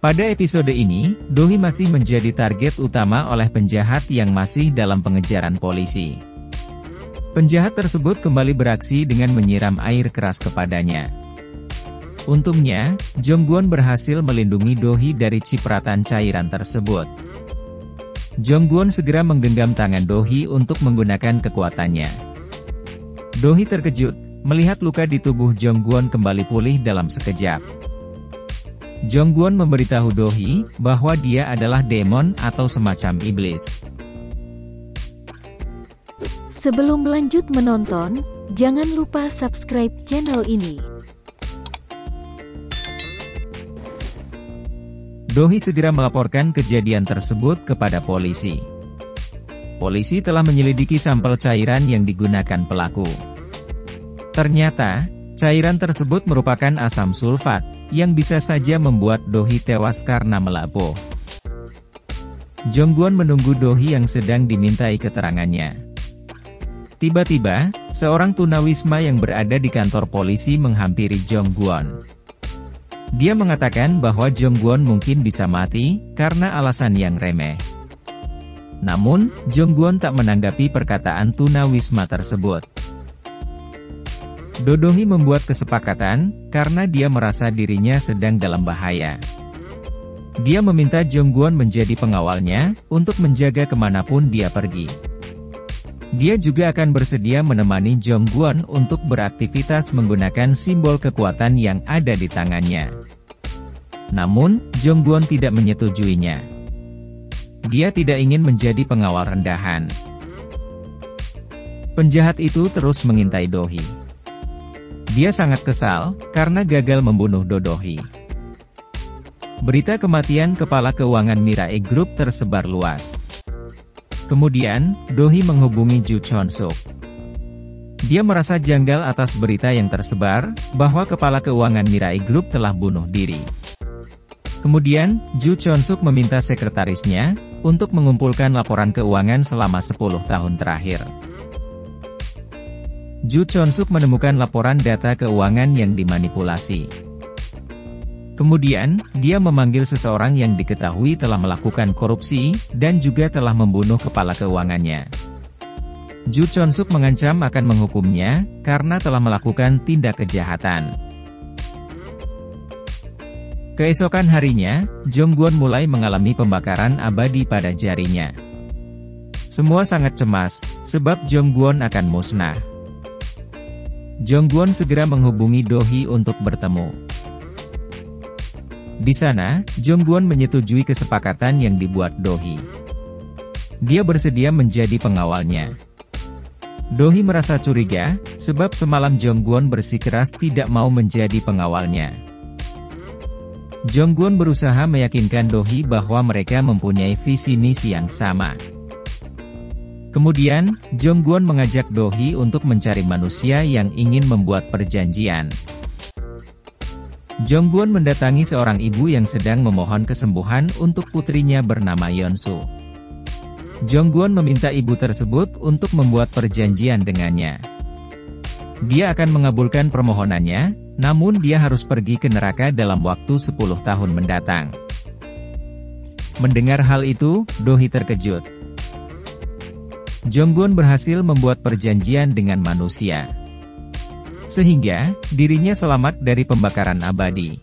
Pada episode ini, Do-hee masih menjadi target utama oleh penjahat yang masih dalam pengejaran polisi. Penjahat tersebut kembali beraksi dengan menyiram air keras kepadanya. Untungnya, Jong-gwon berhasil melindungi Do-hee dari cipratan cairan tersebut. Jong-gwon segera menggenggam tangan Do-hee untuk menggunakan kekuatannya. Do-hee terkejut melihat luka di tubuh Jong-gwon kembali pulih dalam sekejap. Jong-gwon memberitahu Do-hee bahwa dia adalah demon atau semacam iblis. Sebelum lanjut menonton, jangan lupa subscribe channel ini. Do-hee segera melaporkan kejadian tersebut kepada polisi. Polisi telah menyelidiki sampel cairan yang digunakan pelaku. Ternyata, cairan tersebut merupakan asam sulfat, yang bisa saja membuat Do-hee tewas karena melapuh. Jong-gwon menunggu Do-hee yang sedang dimintai keterangannya. Tiba-tiba, seorang tunawisma yang berada di kantor polisi menghampiri Jong-gwon. Dia mengatakan bahwa Jong-gwon mungkin bisa mati, karena alasan yang remeh. Namun, Jong-gwon tak menanggapi perkataan tunawisma tersebut. Do-hee membuat kesepakatan, karena dia merasa dirinya sedang dalam bahaya. Dia meminta Jong-gwon menjadi pengawalnya, untuk menjaga kemanapun dia pergi. Dia juga akan bersedia menemani Jong-gwon untuk beraktivitas menggunakan simbol kekuatan yang ada di tangannya. Namun, Jong-gwon tidak menyetujuinya. Dia tidak ingin menjadi pengawal rendahan. Penjahat itu terus mengintai Do-hee. Dia sangat kesal, karena gagal membunuh Do-hee. Berita kematian kepala keuangan Mirai Group tersebar luas. Kemudian, Do-hee menghubungi Ju Chon-suk. Dia merasa janggal atas berita yang tersebar, bahwa kepala keuangan Mirai Group telah bunuh diri. Kemudian, Ju Chon-suk meminta sekretarisnya, untuk mengumpulkan laporan keuangan selama 10 tahun terakhir. Ju Chon-suk menemukan laporan data keuangan yang dimanipulasi. Kemudian, dia memanggil seseorang yang diketahui telah melakukan korupsi, dan juga telah membunuh kepala keuangannya. Ju Chon-suk mengancam akan menghukumnya, karena telah melakukan tindak kejahatan. Keesokan harinya, Jong-gwon mulai mengalami pembakaran abadi pada jarinya. Semua sangat cemas, sebab Jong-gwon akan musnah. Jong-gwon segera menghubungi Do-hee untuk bertemu. Di sana, Jong-gwon menyetujui kesepakatan yang dibuat Do-hee. Dia bersedia menjadi pengawalnya. Do-hee merasa curiga, sebab semalam Jong-gwon bersikeras tidak mau menjadi pengawalnya. Jong-gwon berusaha meyakinkan Do-hee bahwa mereka mempunyai visi misi yang sama. Kemudian, Jong-gwon mengajak Do-hee untuk mencari manusia yang ingin membuat perjanjian. Jong-gwon mendatangi seorang ibu yang sedang memohon kesembuhan untuk putrinya bernama Yeon-su. Jong-gwon meminta ibu tersebut untuk membuat perjanjian dengannya. Dia akan mengabulkan permohonannya, namun dia harus pergi ke neraka dalam waktu 10 tahun mendatang. Mendengar hal itu, Do-hee terkejut. Jong-gwon berhasil membuat perjanjian dengan manusia. Sehingga, dirinya selamat dari pembakaran abadi.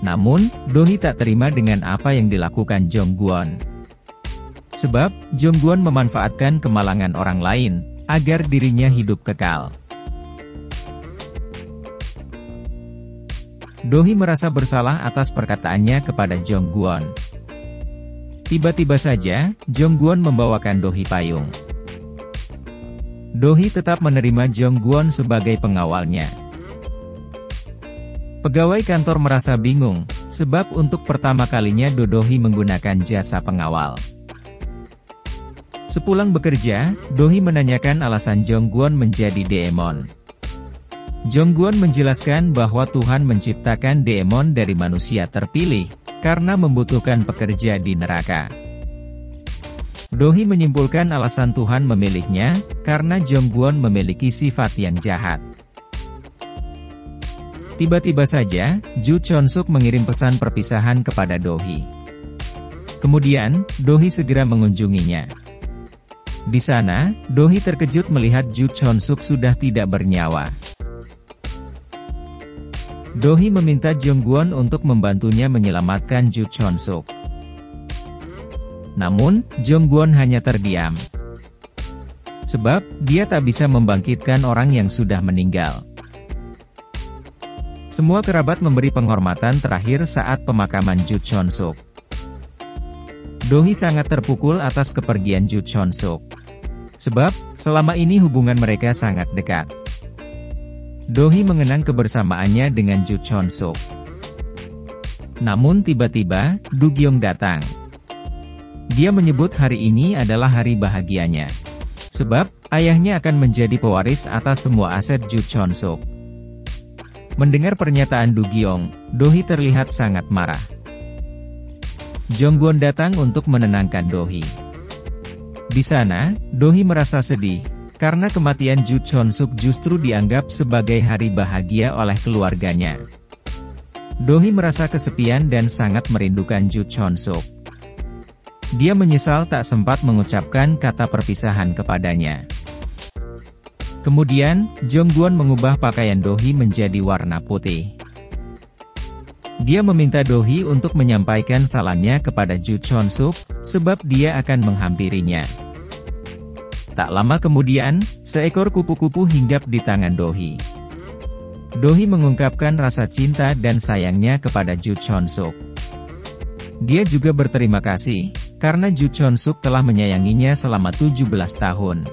Namun, Do-hee tak terima dengan apa yang dilakukan Jong-gwon. Sebab, Jong-gwon memanfaatkan kemalangan orang lain, agar dirinya hidup kekal. Do-hee merasa bersalah atas perkataannya kepada Jong-gwon. Tiba-tiba saja, Jong-gwon membawakan Do-hee payung. Do-hee tetap menerima Jong-gwon sebagai pengawalnya. Pegawai kantor merasa bingung, sebab untuk pertama kalinya Do-hee menggunakan jasa pengawal. Sepulang bekerja, Do-hee menanyakan alasan Jong-gwon menjadi demon. Jong-gwon menjelaskan bahwa Tuhan menciptakan demon dari manusia terpilih, karena membutuhkan pekerja di neraka. Do-hee menyimpulkan alasan Tuhan memilihnya, karena Jong-gwon memiliki sifat yang jahat. Tiba-tiba saja, Ju Chon-suk mengirim pesan perpisahan kepada Do-hee. Kemudian, Do-hee segera mengunjunginya. Di sana, Do-hee terkejut melihat Ju Chon-suk sudah tidak bernyawa. Do-hee meminta Jong-gwon untuk membantunya menyelamatkan Ju Chon-suk. Namun, Jong-gwon hanya terdiam. Sebab, dia tak bisa membangkitkan orang yang sudah meninggal. Semua kerabat memberi penghormatan terakhir saat pemakaman Ju Chon-suk. Do-hee sangat terpukul atas kepergian Ju Chon-suk. Sebab, selama ini hubungan mereka sangat dekat. Do-hee mengenang kebersamaannya dengan Ju Chon-suk. Namun tiba-tiba, Do Gyong datang. Dia menyebut hari ini adalah hari bahagianya. Sebab, ayahnya akan menjadi pewaris atas semua aset Ju Chon-suk. Mendengar pernyataan Do Gyong, Do-hee terlihat sangat marah. Jong-gwon datang untuk menenangkan Do-hee. Di sana, Do-hee merasa sedih, karena kematian Ju Chon-suk justru dianggap sebagai hari bahagia oleh keluarganya. Do-hee merasa kesepian dan sangat merindukan Ju Chon-suk. Dia menyesal tak sempat mengucapkan kata perpisahan kepadanya. Kemudian, Jong-gwon mengubah pakaian Do-hee menjadi warna putih. Dia meminta Do-hee untuk menyampaikan salamnya kepada Ju Chon-suk, sebab dia akan menghampirinya. Tak lama kemudian, seekor kupu-kupu hinggap di tangan Do-hee. Do-hee mengungkapkan rasa cinta dan sayangnya kepada Ju Chon-suk. Dia juga berterima kasih, karena Ju Chon-suk telah menyayanginya selama 17 tahun.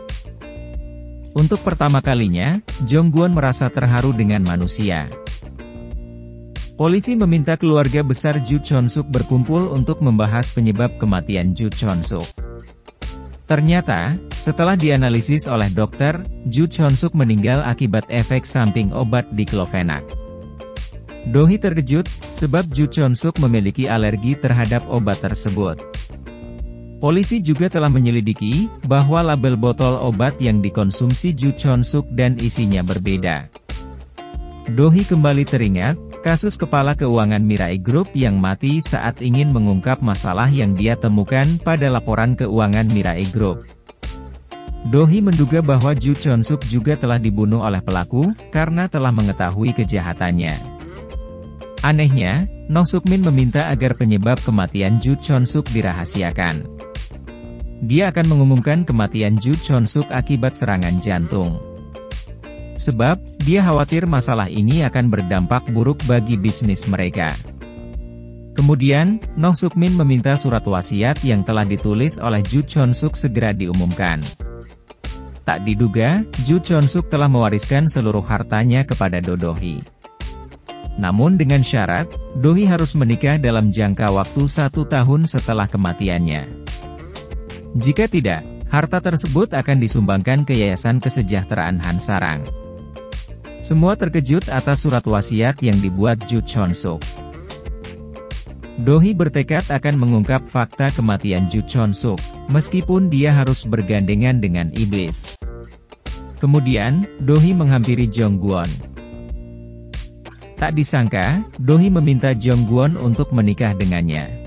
Untuk pertama kalinya, Jong-gwon merasa terharu dengan manusia. Polisi meminta keluarga besar Ju Chon-suk berkumpul untuk membahas penyebab kematian Ju Chon-suk. Ternyata, setelah dianalisis oleh dokter, Ju Chon-suk meninggal akibat efek samping obat diklofenak. Do-hee terkejut, sebab Ju Chon-suk memiliki alergi terhadap obat tersebut. Polisi juga telah menyelidiki, bahwa label botol obat yang dikonsumsi Ju Chon-suk dan isinya berbeda. Do-hee kembali teringat, kasus kepala keuangan Mirai Group yang mati saat ingin mengungkap masalah yang dia temukan pada laporan keuangan Mirai Group. Do-hee menduga bahwa Ju Chon-suk juga telah dibunuh oleh pelaku, karena telah mengetahui kejahatannya. Anehnya, Noh Suk-min meminta agar penyebab kematian Ju Chon-suk dirahasiakan. Dia akan mengumumkan kematian Ju Chon-suk akibat serangan jantung. Sebab, dia khawatir masalah ini akan berdampak buruk bagi bisnis mereka. Kemudian, Noh Suk-min meminta surat wasiat yang telah ditulis oleh Ju Chon-suk segera diumumkan. Tak diduga, Ju Chon-suk telah mewariskan seluruh hartanya kepada Do-hee. Namun dengan syarat, Do-hee harus menikah dalam jangka waktu 1 tahun setelah kematiannya. Jika tidak, harta tersebut akan disumbangkan ke Yayasan Kesejahteraan Han Sarang. Semua terkejut atas surat wasiat yang dibuat Ju Chon-suk. Do-hee bertekad akan mengungkap fakta kematian Ju Chon-suk, meskipun dia harus bergandengan dengan iblis. Kemudian, Do-hee menghampiri Jong-gwon. Tak disangka, Do-hee meminta Jong-gwon untuk menikah dengannya.